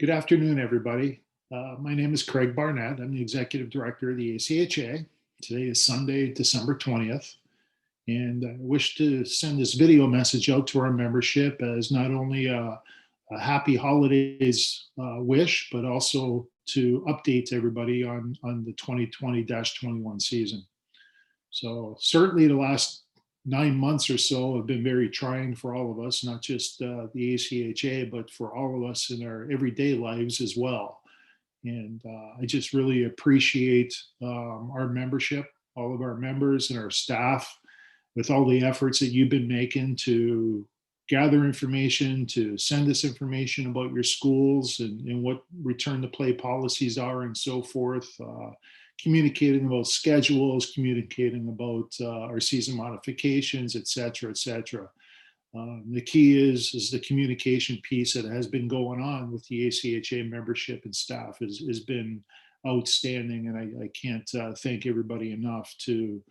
Good afternoon, everybody. My name is Craig Barnett. I'm the Executive Director of the ACHA. Today is Sunday, December 20th, and I wish to send this video message out to our membership as not only a happy holidays wish, but also to update everybody on the 2020-21 season. So certainly the last 9 months or so have been very trying for all of us, not just the ACHA, but for all of us in our everyday lives as well. And I just really appreciate our membership, all of our members and our staff, with all the efforts that you've been making to gather information, to send us information about your schools and what return to play policies are and so forth. Communicating about schedules, communicating about our season modifications, et cetera, et cetera. The key is the communication piece that has been going on with the ACHA membership and staff has been outstanding, and I can't thank everybody enough to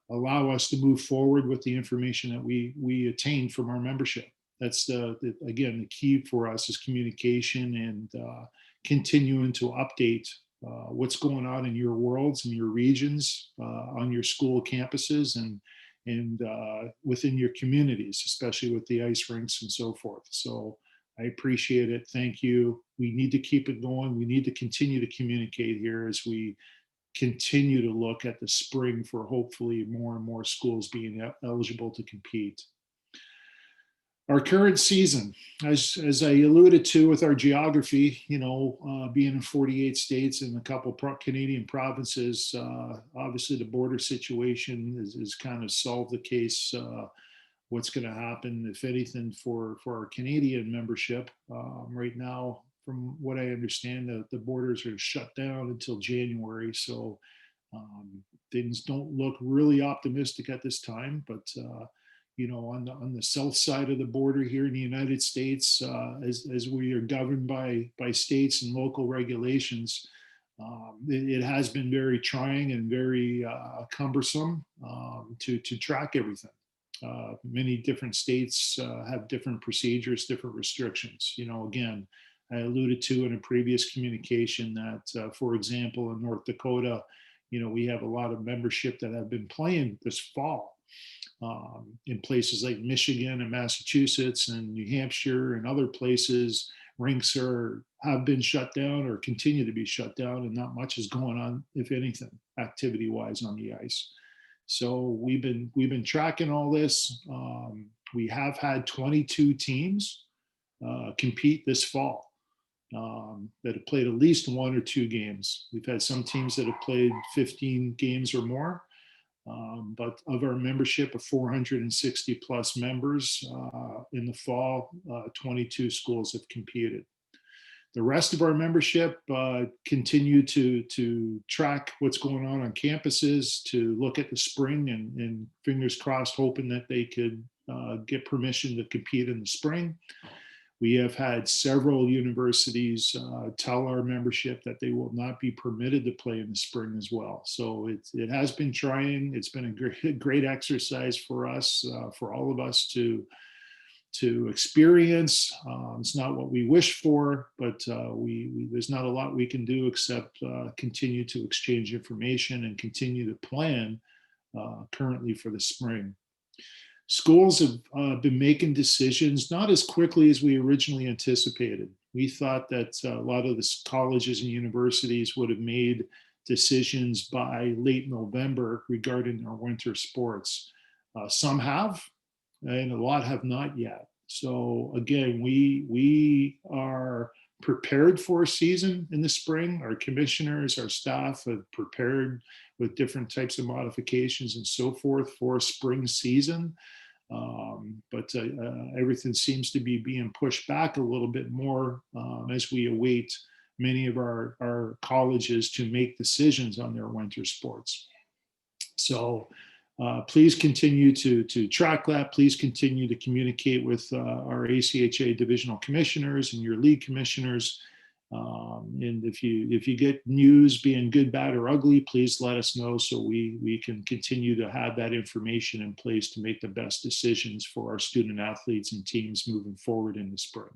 allow us to move forward with the information that we attain from our membership. That's again, the key for us is communication and continuing to update what's going on in your worlds and your regions, on your school campuses and within your communities, especially with the ice rinks and so forth. So I appreciate it. Thank you. We need to keep it going. We need to continue to communicate here as we continue to look at the spring for hopefully more and more schools being eligible to compete. Our current season, as I alluded to with our geography, being in 48 states and a couple Canadian provinces, obviously the border situation is kind of solved the case. What's going to happen, if anything, for our Canadian membership. Right now, from what I understand, the borders are shut down until January. So things don't look really optimistic at this time, but on the south side of the border here in the United States, as we are governed by states and local regulations, it has been very trying and very cumbersome to track everything. Many different states have different procedures, different restrictions. Again, I alluded to in a previous communication that, for example, in North Dakota, we have a lot of membership that have been playing this fall. In places like Michigan and Massachusetts and New Hampshire and other places, rinks have been shut down or continue to be shut down, and not much is going on, if anything, activity-wise on the ice. So we've been tracking all this. We have had 22 teams compete this fall that have played at least one or two games. We've had some teams that have played 15 games or more. But of our membership of 460 plus members in the fall, 22 schools have competed. The rest of our membership continue to track what's going on campuses, to look at the spring and fingers crossed, hoping that they could get permission to compete in the spring. We have had several universities tell our membership that they will not be permitted to play in the spring as well. So it has been trying. It's been a great exercise for us, for all of us to experience. It's not what we wish for, but there's not a lot we can do except continue to exchange information and continue to plan currently for the spring. Schools have been making decisions not as quickly as we originally anticipated. We thought that a lot of the colleges and universities would have made decisions by late November regarding our winter sports. Some have, and a lot have not yet. So again, we are prepared for a season in the spring. Our commissioners, our staff have prepared with different types of modifications and so forth for a spring season. But everything seems to be being pushed back a little bit more as we await many of our colleges to make decisions on their winter sports. So please continue to track that. Please continue to communicate with our ACHA divisional commissioners and your league commissioners. And if you get news, being good, bad, or ugly, please let us know so we can continue to have that information in place to make the best decisions for our student athletes and teams moving forward in the spring.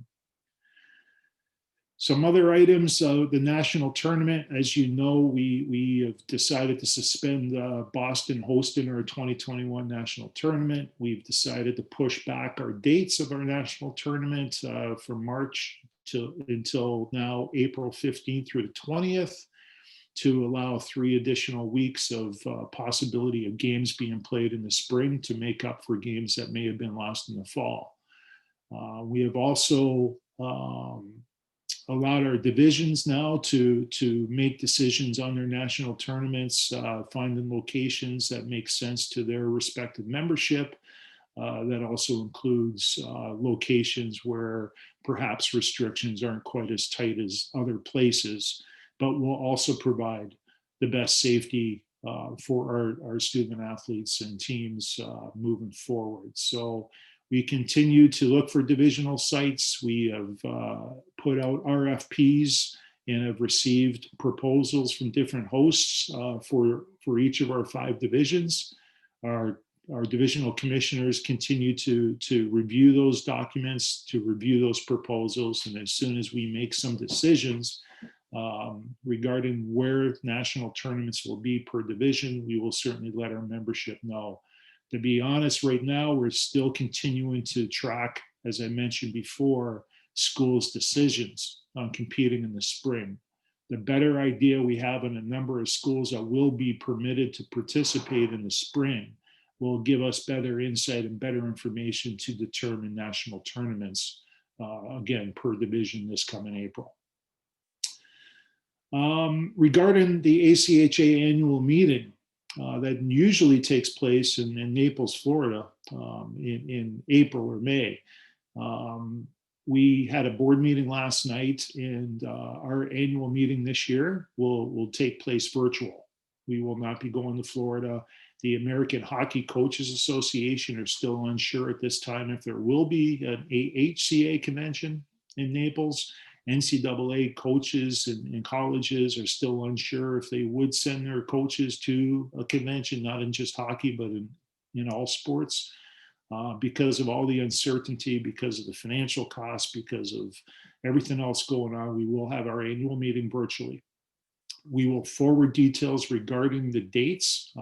Some other items, the national tournament, as you know, we have decided to suspend Boston hosting our 2021 national tournament. We've decided to push back our dates of our national tournament from March until now, April 15th through the 20th, to allow 3 additional weeks of possibility of games being played in the spring to make up for games that may have been lost in the fall. We have also allowed our divisions now to make decisions on their national tournaments, finding locations that make sense to their respective membership. That also includes locations where perhaps restrictions aren't quite as tight as other places, but will also provide the best safety for our student athletes and teams moving forward. So we continue to look for divisional sites. We have put out RFPs and have received proposals from different hosts for each of our 5 divisions. Our divisional commissioners continue to review those documents, to review those proposals, and as soon as we make some decisions regarding where national tournaments will be per division, we will certainly let our membership know. To be honest, right now, we're still continuing to track, as I mentioned before, schools' decisions on competing in the spring. The better idea we have on a number of schools that will be permitted to participate in the spring will give us better insight and better information to determine national tournaments, again, per division this coming April. Regarding the ACHA annual meeting, that usually takes place in Naples, Florida, in April or May. We had a board meeting last night, and our annual meeting this year will take place virtual. We will not be going to Florida. The American Hockey Coaches Association are still unsure at this time if there will be an AHCA convention in Naples. NCAA coaches and colleges are still unsure if they would send their coaches to a convention, not in just hockey, but in all sports, because of all the uncertainty, because of the financial costs, because of everything else going on. We will have our annual meeting virtually. We will forward details regarding the dates.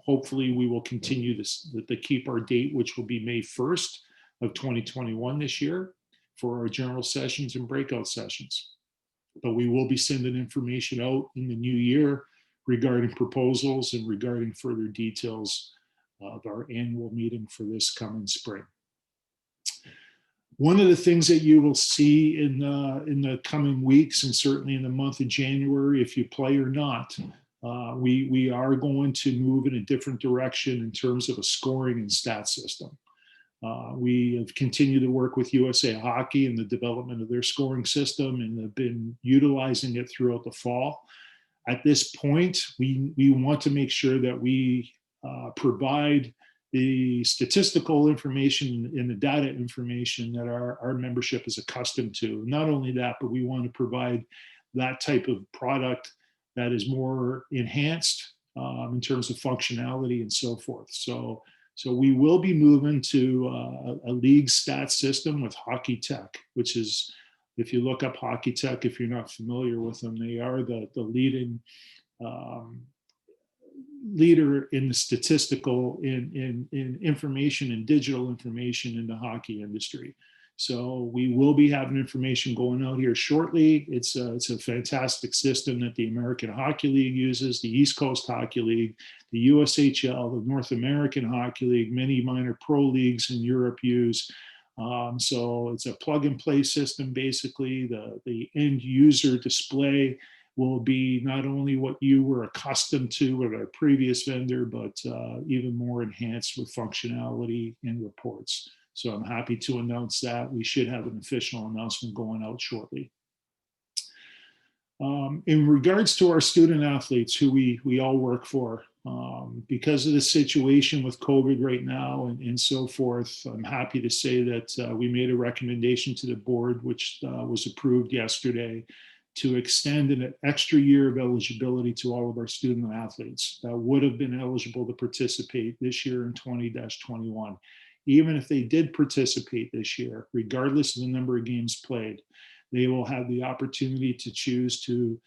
Hopefully we will continue to keep our date, which will be May 1st of 2021 this year, for our general sessions and breakout sessions. But we will be sending information out in the new year regarding proposals and regarding further details of our annual meeting for this coming spring. One of the things that you will see in the coming weeks, and certainly in the month of January, if you play or not, we are going to move in a different direction in terms of a scoring and stat system. We have continued to work with USA Hockey in the development of their scoring system and have been utilizing it throughout the fall. At this point, we want to make sure that we provide the statistical information and the data information that our membership is accustomed to. Not only that, but we want to provide that type of product that is more enhanced in terms of functionality and so forth. So we will be moving to a league stats system with Hockey Tech, which is, if you look up Hockey Tech, if you're not familiar with them, they are the leading leader in the statistical, in information and digital information in the hockey industry. So we will be having information going out here shortly. It's a fantastic system that the American Hockey League uses, the East Coast Hockey League, the USHL, the North American Hockey League, many minor pro leagues in Europe use. So it's a plug and play system. Basically, the end user display will be not only what you were accustomed to with our previous vendor, but even more enhanced with functionality and reports. So I'm happy to announce that. We should have an official announcement going out shortly. In regards to our student athletes who we all work for, because of the situation with COVID right now and so forth, I'm happy to say that we made a recommendation to the board, which was approved yesterday, to extend an extra year of eligibility to all of our student athletes that would have been eligible to participate this year in 20-21. Even if they did participate this year, regardless of the number of games played, they will have the opportunity to choose to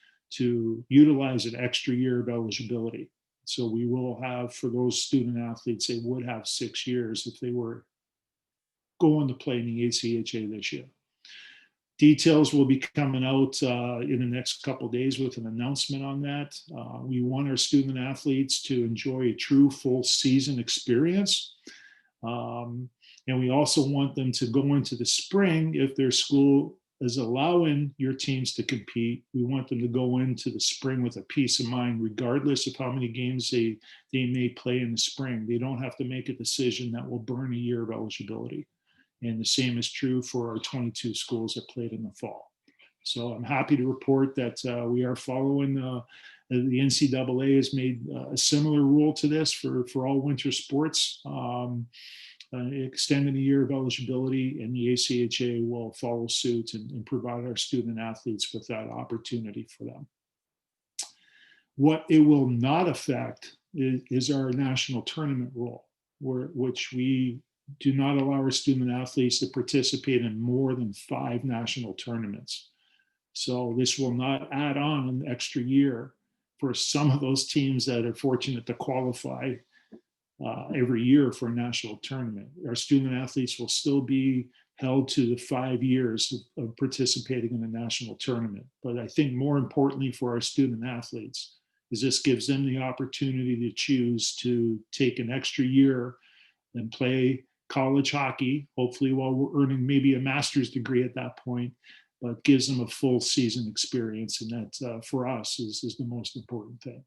utilize an extra year of eligibility. So we will have, for those student athletes, they would have 6 years if they were going to play in the ACHA this year. Details will be coming out in the next couple of days with an announcement on that. We want our student athletes to enjoy a true full season experience. And we also want them to go into the spring, if their school is allowing your teams to compete, we want them to go into the spring with a peace of mind, regardless of how many games they may play in the spring. They don't have to make a decision that will burn a year of eligibility. And the same is true for our 22 schools that played in the fall. So I'm happy to report that we are following the NCAA has made a similar rule to this for all winter sports, extending a year of eligibility, and the ACHA will follow suit and provide our student athletes with that opportunity for them. What it will not affect is our national tournament rule, which we do not allow our student athletes to participate in more than 5 national tournaments. So this will not add on an extra year for some of those teams that are fortunate to qualify every year for a national tournament. Our student athletes will still be held to the 5 years of participating in a national tournament. But I think more importantly for our student athletes is this gives them the opportunity to choose to take an extra year and play college hockey, hopefully while we're earning maybe a master's degree at that point, but gives them a full season experience. And that for us is the most important thing.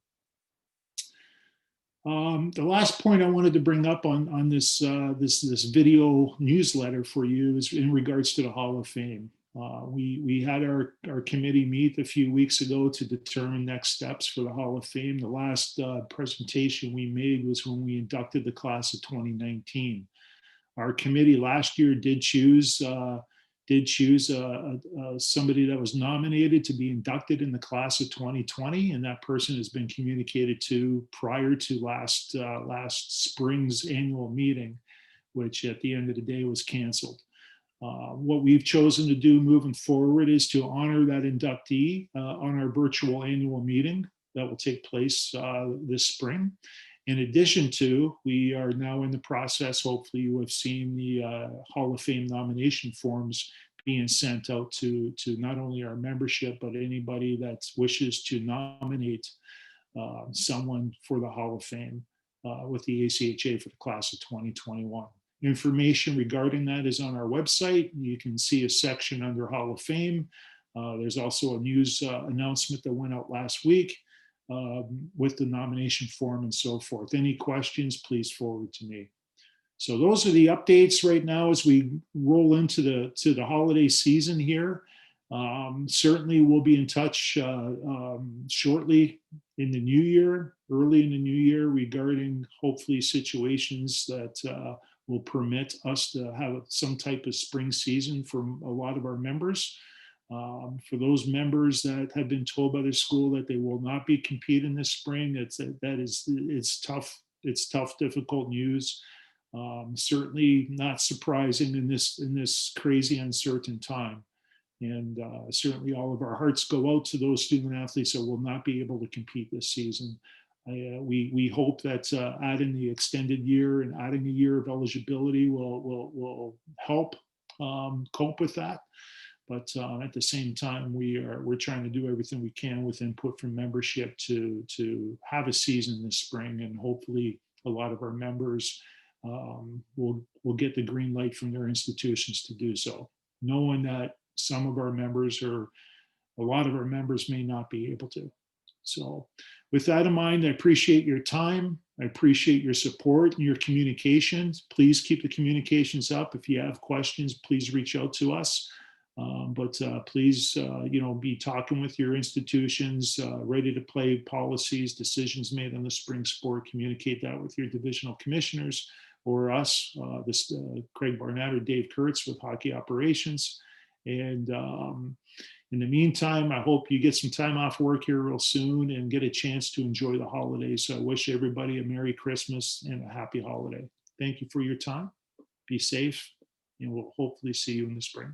The last point I wanted to bring up on this video newsletter for you is in regards to the Hall of Fame. We had our committee meet a few weeks ago to determine next steps for the Hall of Fame. The last presentation we made was when we inducted the class of 2019. Our committee last year did choose somebody that was nominated to be inducted in the class of 2020, and that person has been communicated to prior to last spring's annual meeting, which at the end of the day was canceled. What we've chosen to do moving forward is to honor that inductee on our virtual annual meeting that will take place this spring. In addition to, we are now in the process, hopefully you have seen the Hall of Fame nomination forms being sent out to not only our membership, but anybody that wishes to nominate someone for the Hall of Fame with the ACHA for the class of 2021. Information regarding that is on our website. You can see a section under Hall of Fame. There's also a news announcement that went out last week with the nomination form and so forth. Any questions, please forward to me. So those are the updates right now as we roll into the holiday season here. Certainly we'll be in touch shortly in the new year, early in the new year, regarding hopefully situations that will permit us to have some type of spring season for a lot of our members. For those members that have been told by the school that they will not be competing this spring, it's tough, difficult news. Certainly not surprising in this crazy, uncertain time. And certainly all of our hearts go out to those student athletes that will not be able to compete this season. We hope that adding the extended year and adding a year of eligibility will help cope with that. But at the same time, we're trying to do everything we can with input from membership to have a season this spring, and hopefully a lot of our members will get the green light from their institutions to do so, knowing that some of our members or a lot of our members may not be able to. So with that in mind, I appreciate your time. I appreciate your support and your communications. Please keep the communications up. If you have questions, please reach out to us. But please, be talking with your institutions, ready to play policies, decisions made on the spring sport. Communicate that with your divisional commissioners or us, Craig Barnett or Dave Kurtz with hockey operations. And in the meantime, I hope you get some time off work here real soon and get a chance to enjoy the holidays. So I wish everybody a Merry Christmas and a happy holiday. Thank you for your time. Be safe, and we'll hopefully see you in the spring.